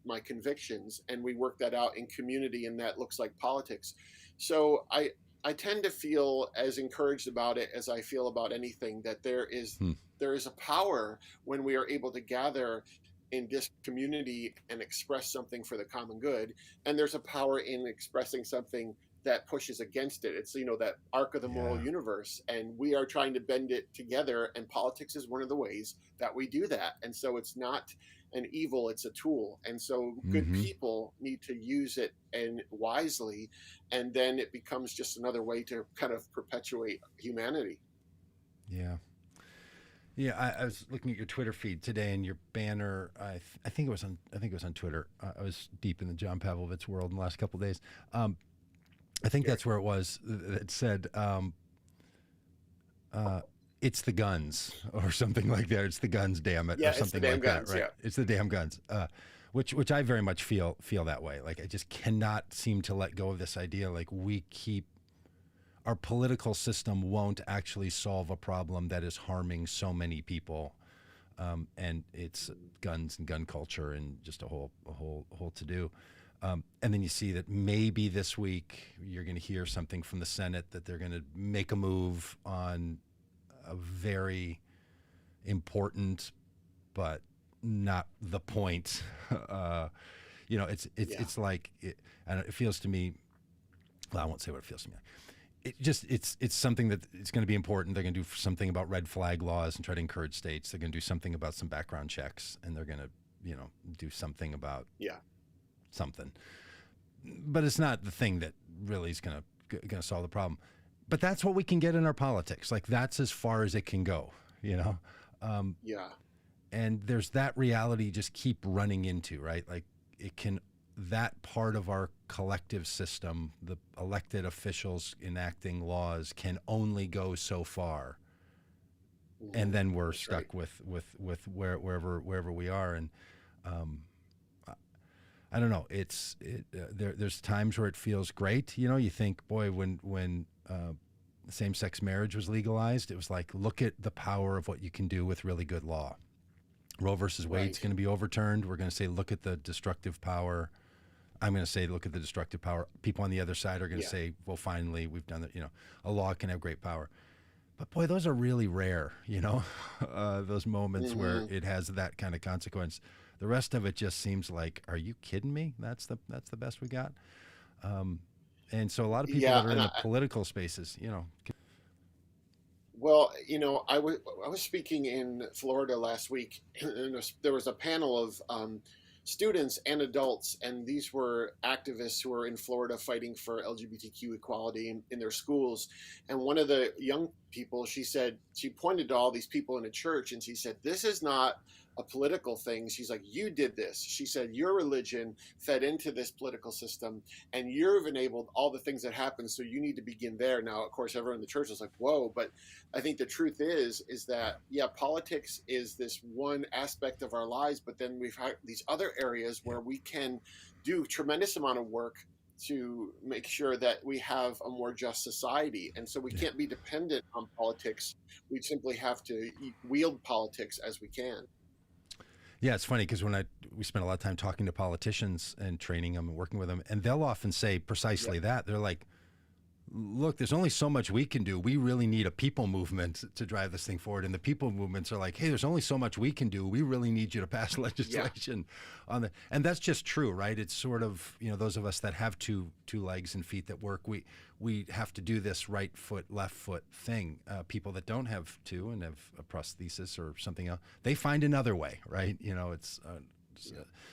my convictions, and we work that out in community, and that looks like politics. So I tend to feel as encouraged about it as I feel about anything, that there is a power when we are able to gather in this community and express something for the common good, and there's a power in expressing something that pushes against it. It's that arc of the moral universe, and we are trying to bend it together, and politics is one of the ways that we do that. And so it's not an evil, it's a tool, and so good people need to use it and wisely, and then it becomes just another way to kind of perpetuate humanity. I was looking at your Twitter feed today, and your banner. I think it was on Twitter. I was deep in the John Pavlovitz world in the last couple of days. I think that's where it was. It said, "It's the guns," or something like that. It's the guns, damn it, or something like that. Right? Yeah. It's the damn guns. Which I very much feel that way. Like I just cannot seem to let go of this idea. Like our political system won't actually solve a problem that is harming so many people, and it's guns and gun culture and just a whole to do. And then you see that maybe this week you're going to hear something from the Senate that they're going to make a move on a very important, but not the point. It's like and it feels to me. Well, I won't say what it feels to me. It's something that it's going to be important. They're going to do something about red flag laws and try to encourage states. They're going to do something about some background checks, and they're going to do something about something. But it's not the thing that really is going to solve the problem. But that's what we can get in our politics. Like that's as far as it can go, And there's that reality you just keep running into, right? Like that part of our collective system, the elected officials enacting laws, can only go so far, and then we're stuck with wherever we are. And I don't know. There's times where it feels great. You think, boy, when same-sex marriage was legalized, it was like, look at the power of what you can do with really good law. Roe versus Wade's going to be overturned. We're going to say, look at the destructive power. I'm going to say, look at the destructive power. People on the other side are going to say, well, finally, we've done it. A law can have great power. But boy, those are really rare, those moments where it has that kind of consequence. The rest of it just seems like, are you kidding me? That's the best we got. And so a lot of people that are in the political spaces, Well, I was speaking in Florida last week, and there was a panel of students and adults, and these were activists who were in Florida fighting for LGBTQ equality in their schools. And one of the young people, she pointed to all these people in a church, and she said, this is not a political thing. She's like, you did this. She said, your religion fed into this political system, and you've enabled all the things that happen, so you need to begin there. Now, of course, everyone in the church was like, whoa, but I think the truth is that, politics is this one aspect of our lives, but then we've had these other areas where we can do tremendous amount of work to make sure that we have a more just society. And so we can't be dependent on politics. We simply have to wield politics as we can. Yeah, it's funny because we spend a lot of time talking to politicians and training them and working with them, and they'll often say precisely that. They're like, look, there's only so much we can do. We really need a people movement to drive this thing forward. And the people movements are like, hey, there's only so much we can do. We really need you to pass legislation on the, and that's just true, right? It's sort of, those of us that have two legs and feet that work, we have to do this right foot, left foot thing. People that don't have two and have a prosthesis or something else, they find another way, right? It's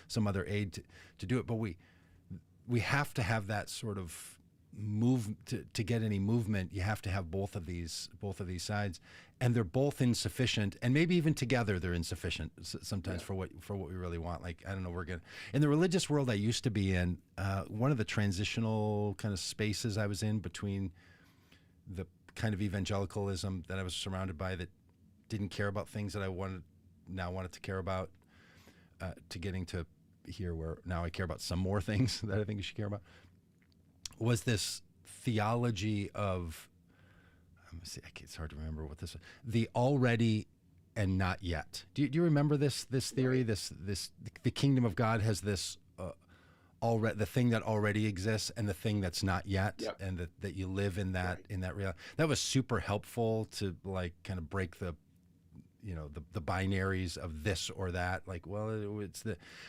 some other aid to do it. But we have to have that sort of move to get any movement. You have to have both of these sides, and they're both insufficient, and maybe even together they're insufficient sometimes for what we really want. Like, I don't know, in the religious world I used to be in, one of the transitional kind of spaces I was in between the kind of evangelicalism that I was surrounded by that didn't care about things that I wanted to care about, to getting to here where now I care about some more things that I think you should care about, was this theology of, it's hard to remember what this is, the already and not yet. Do you remember this theory? Right. This the kingdom of God has this the thing that already exists and the thing that's not yet, yep. And that you live in that right. in that reality. That was super helpful to like kind of break the binaries of this or that. Like, well,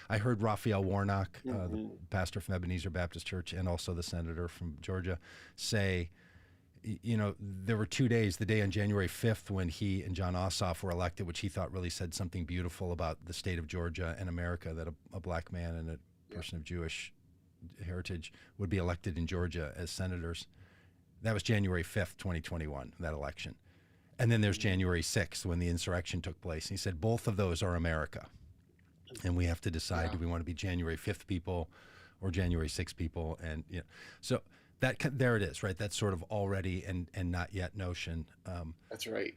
I heard Raphael Warnock, the pastor from Ebenezer Baptist Church, and also the senator from Georgia, say, there were 2 days, the day on January 5th when he and John Ossoff were elected, which he thought really said something beautiful about the state of Georgia and America, that a black man and a person of Jewish heritage would be elected in Georgia as senators. That was January 5th, 2021, that election. And then there's January 6th when the insurrection took place. And he said both of those are America. And we have to decide, do we want to be January 5th people or January 6th people? And so there it is, right? That sort of already and not yet notion. That's right.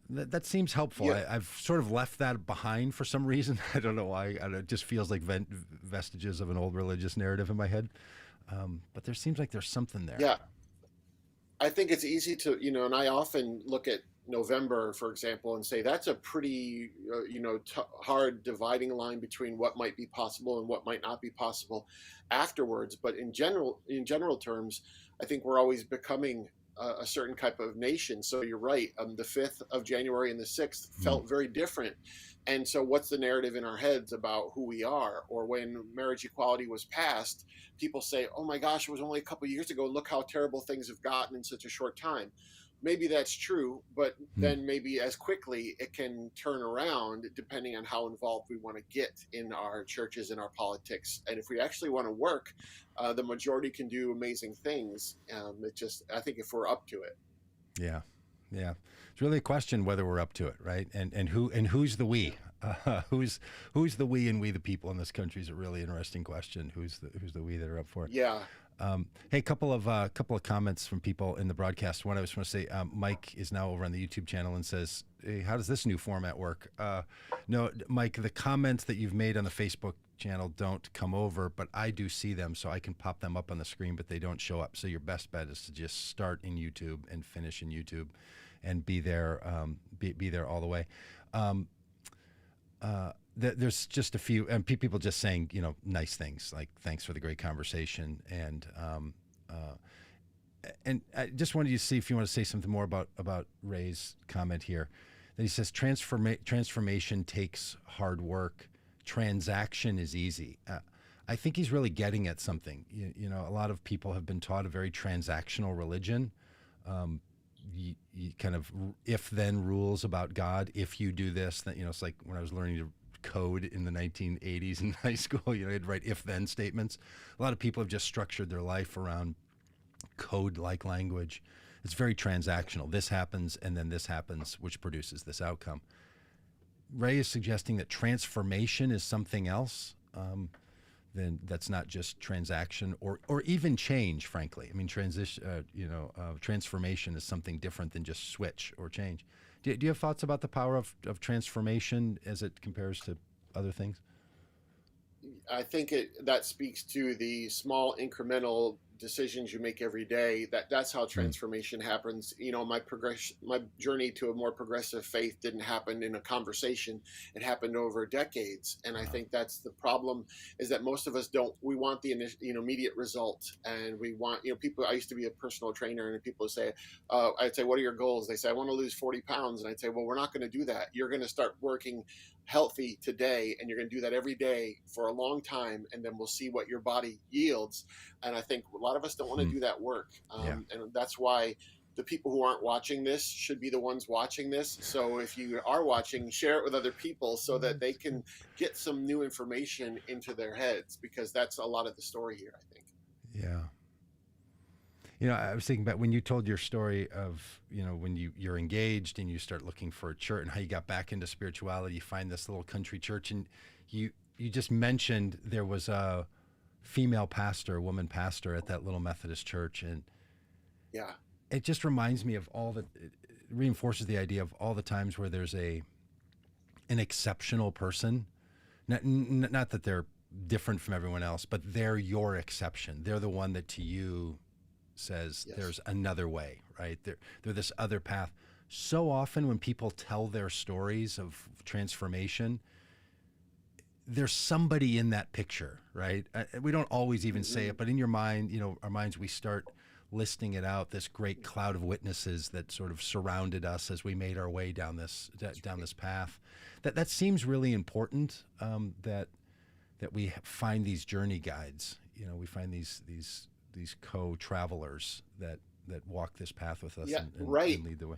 That seems helpful. Yeah. I've sort of left that behind for some reason. I don't know why. It just feels like vestiges of an old religious narrative in my head. But there seems like there's something there. Yeah. I think it's easy to, and I often look at November, for example, and say that's a pretty, hard dividing line between what might be possible and what might not be possible afterwards. But in general terms, I think we're always becoming a certain type of nation. So you're right. The 5th of January and the 6th felt very different. And so what's the narrative in our heads about who we are? Or when marriage equality was passed, people say, oh my gosh, it was only a couple of years ago. Look how terrible things have gotten in such a short time. Maybe that's true, but then maybe as quickly it can turn around depending on how involved we want to get in our churches and our politics. And if we actually want to work, the majority can do amazing things. I think if we're up to it. Yeah. It's really a question whether we're up to it, right? And who's the we? Who's the we and we the people in this country is a really interesting question. Who's the we that are up for it? Yeah. Hey, couple of comments from people in the broadcast. One I was going to say, Mike is now over on the YouTube channel and says, hey, how does this new format work? No, Mike, the comments that you've made on the Facebook channel don't come over, but I do see them, so I can pop them up on the screen, but they don't show up. So your best bet is to just start in YouTube and finish in YouTube and be there all the way. There's just a few, and people just saying, nice things like thanks for the great conversation, and I just wanted you to see if you want to say something more about Ray's comment here, that he says transformation takes hard work, transaction is easy. I think he's really getting at something. A lot of people have been taught a very transactional religion. You kind of if-then rules about God. If you do this, then it's like when I was learning to code in the 1980s in high school, you'd write if-then statements. A lot of people have just structured their life around code-like language. It's very transactional. This happens and then this happens, which produces this outcome. Ray is suggesting that transformation is something else. Then that's not just transaction or even change, frankly. I mean, transformation is something different than just switch or change. Do you have thoughts about the power of transformation as it compares to other things? I think that speaks to the small incremental decisions you make every day, that's how transformation happens. My journey to a more progressive faith didn't happen in a conversation. It happened over decades. And I think that's the problem, is that most of us we want the immediate result. And we want, people, I used to be a personal trainer, and people would say, I'd say, what are your goals? They say, I want to lose 40 pounds. And I'd say, well, we're not going to do that. You're going to start working healthy today, and you're going to do that every day for a long time, and then we'll see what your body yields. And I think a lot of us don't want to do that work. And that's why the people who aren't watching this should be the ones watching this. So if you are watching, share it with other people so that they can get some new information into their heads, because that's a lot of the story here, I think. Yeah. I was thinking about when you told your story of, when you're engaged and you start looking for a church, and how you got back into spirituality. You find this little country church, and you just mentioned there was a female pastor, a woman pastor at that little Methodist church. And yeah, it just reminds me of it reinforces the idea of all the times where there's an exceptional person. Not that they're different from everyone else, but they're your exception. They're the one that to you says there's another way, right? They're this other path. So often when people tell their stories of transformation, there's somebody in that picture, right? We don't always even say it, but in your mind, our minds, we start listing it out, this great cloud of witnesses that sort of surrounded us as we made our way down this path. That seems really important, that we find these journey guides. We find these co-travelers that walk this path with us and lead the way.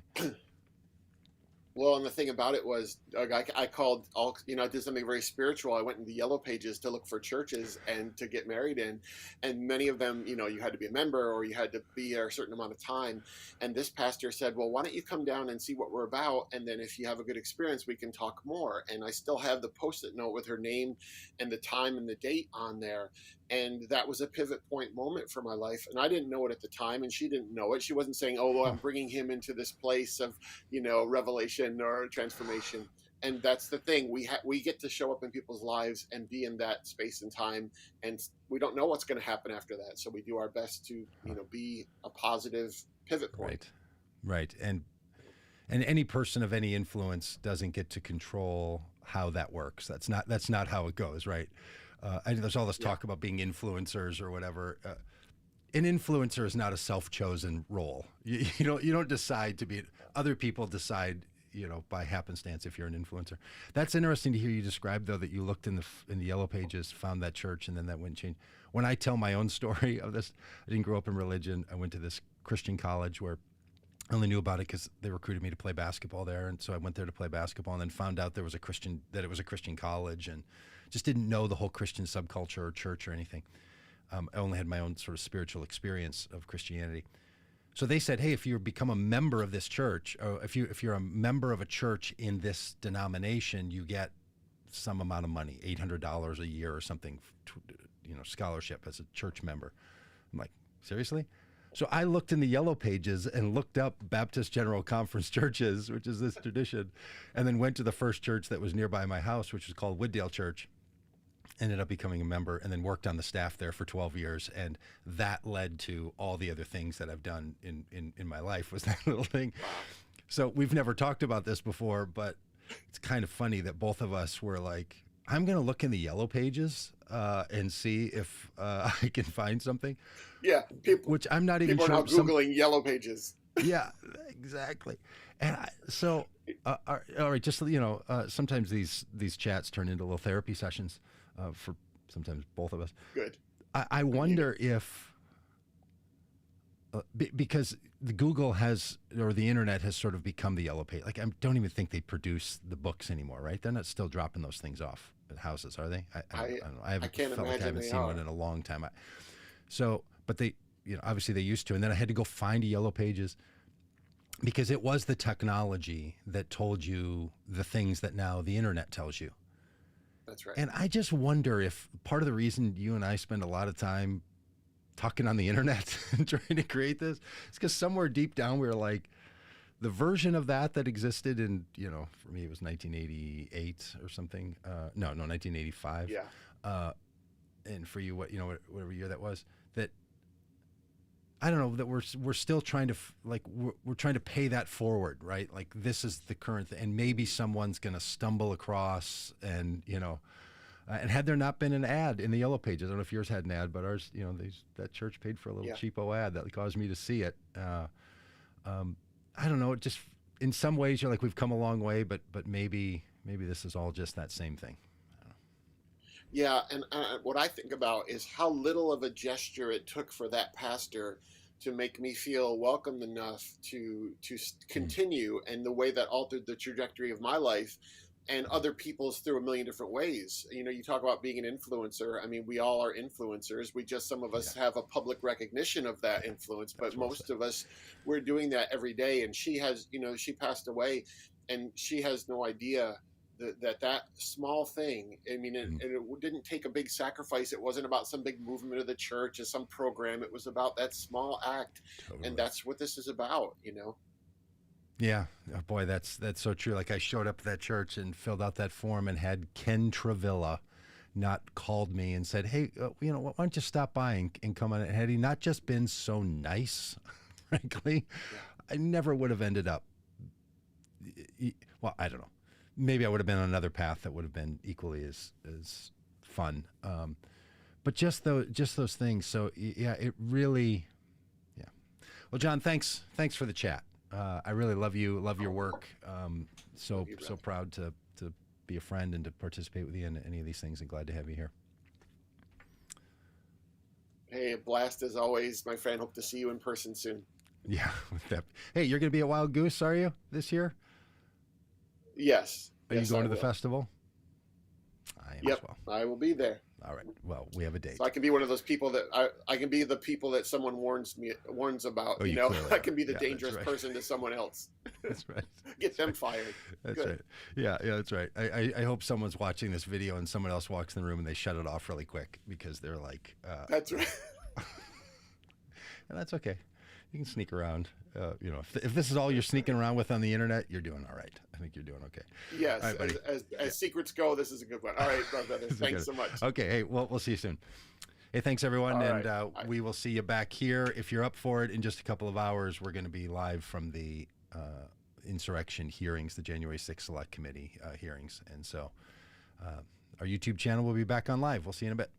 Well, and the thing about it was, Doug, I called I did something very spiritual. I went into the Yellow Pages to look for churches and to get married in. And many of them, you had to be a member, or you had to be there a certain amount of time. And this pastor said, well, why don't you come down and see what we're about? And then if you have a good experience, we can talk more. And I still have the Post-it note with her name and the time and the date on there. And that was a pivot point moment for my life. And I didn't know it at the time, and she didn't know it. She wasn't saying, oh, well, I'm bringing him into this place of, revelation or transformation. And that's the thing. We get to show up in people's lives and be in that space and time. And we don't know what's going to happen after that. So we do our best to, be a positive pivot point. Right. And any person of any influence doesn't get to control how that works. That's not how it goes, right? I know there's all this talk about being influencers or whatever. An influencer is not a self-chosen role. You don't decide to be. Other people decide, by happenstance if you're an influencer. That's interesting to hear you describe, though, that you looked in the Yellow Pages, found that church, and then that went and changed. When I tell my own story of this, I didn't grow up in religion. I went to this Christian college where I only knew about it because they recruited me to play basketball there, and so I went there to play basketball, and then found out that it was a Christian college, and just didn't know the whole Christian subculture or church or anything. I only had my own sort of spiritual experience of Christianity. So they said, hey, if you become a member of this church, or if you're a member of a church in this denomination, you get some amount of money, $800 a year or something, scholarship as a church member. I'm like, seriously? So I looked in the Yellow Pages and looked up Baptist General Conference churches, which is this tradition, and then went to the first church that was nearby my house, which was called Wooddale Church. Ended up becoming a member, and then worked on the staff there for 12 years. And that led to all the other things that I've done in my life, was that little thing. So we've never talked about this before, but it's kind of funny that both of us were like, I'm going to look in the Yellow Pages and see if I can find something. Yeah. Which I'm not even sure. People are now Googling Yellow Pages. Yeah, exactly. And all right, just sometimes these chats turn into little therapy sessions for sometimes both of us. Good. I wonder if because the Google has, or the internet has sort of become the Yellow Page. Like, I don't even think they produce the books anymore, right? They're not still dropping those things off at houses, are they? I don't know. I can't felt like I haven't imagine seen one in a long time. But they, obviously they used to, and then I had to go find a Yellow Pages because it was the technology that told you the things that now the internet tells you. That's right. And I just wonder if part of the reason you and I spend a lot of time talking on the internet and trying to create this is because somewhere deep down we were like, the version of that existed in, for me it was 1988 or something. No, 1985. Yeah. And for you, whatever year that was, that I don't know, that we're still trying to we're trying to pay that forward, right? Like this is the current thing, and maybe someone's going to stumble across, and and had there not been an ad in the Yellow Pages, I don't know if yours had an ad, but ours, that church paid for a little cheapo ad that caused me to see it. I don't know, it just in some ways you're like, we've come a long way, but maybe this is all just that same thing. Yeah, and what I think about is how little of a gesture it took for that pastor to make me feel welcome enough to continue, and the way that altered the trajectory of my life and other people's through a million different ways. You talk about being an influencer. I mean, we all are influencers. Some of us have a public recognition of that influence, but most of us, we're doing that every day. And she she passed away, and she has no idea that small thing. I mean, and it didn't take a big sacrifice. It wasn't about some big movement of the church or some program. It was about that small act. Totally. And that's what this is about, Yeah. Oh, boy, that's so true. Like, I showed up at that church and filled out that form and had Ken Travilla not called me and said, hey, why don't you stop by and come on? Had he not just been so nice, frankly, I never would have ended up. Well, I don't know. Maybe I would have been on another path that would have been equally as fun. But just those things. So yeah, it really, yeah. Well, John, thanks for the chat. I really love you, love your work. So proud to be a friend and to participate with you in any of these things, and glad to have you here. Hey, a blast as always, my friend. Hope to see you in person soon. Yeah. Hey, you're going to be at Wild Goose, are you, this year? Yes. Are you going to the festival? I am as well. I will be there. All right. Well, we have a date. So I can be one of those people that I can be the people that someone warns about. Oh, I can be the dangerous person to someone else. That's right. Get them fired. That's Good. Right. Yeah, that's right. I hope someone's watching this video and someone else walks in the room and they shut it off really quick, because they're like, that's right. And that's okay. You can sneak around. If this is all you're sneaking around with on the internet, you're doing all right. I think you're doing okay. Yes. All right, as secrets go, this is a good one. All right, brother. Thanks so much. Okay. Hey, we'll see you soon. Hey, thanks everyone. All and right. We will see you back here. If you're up for it, in just a couple of hours, we're going to be live from the insurrection hearings, the January 6th Select Committee hearings. And so our YouTube channel will be back on live. We'll see you in a bit.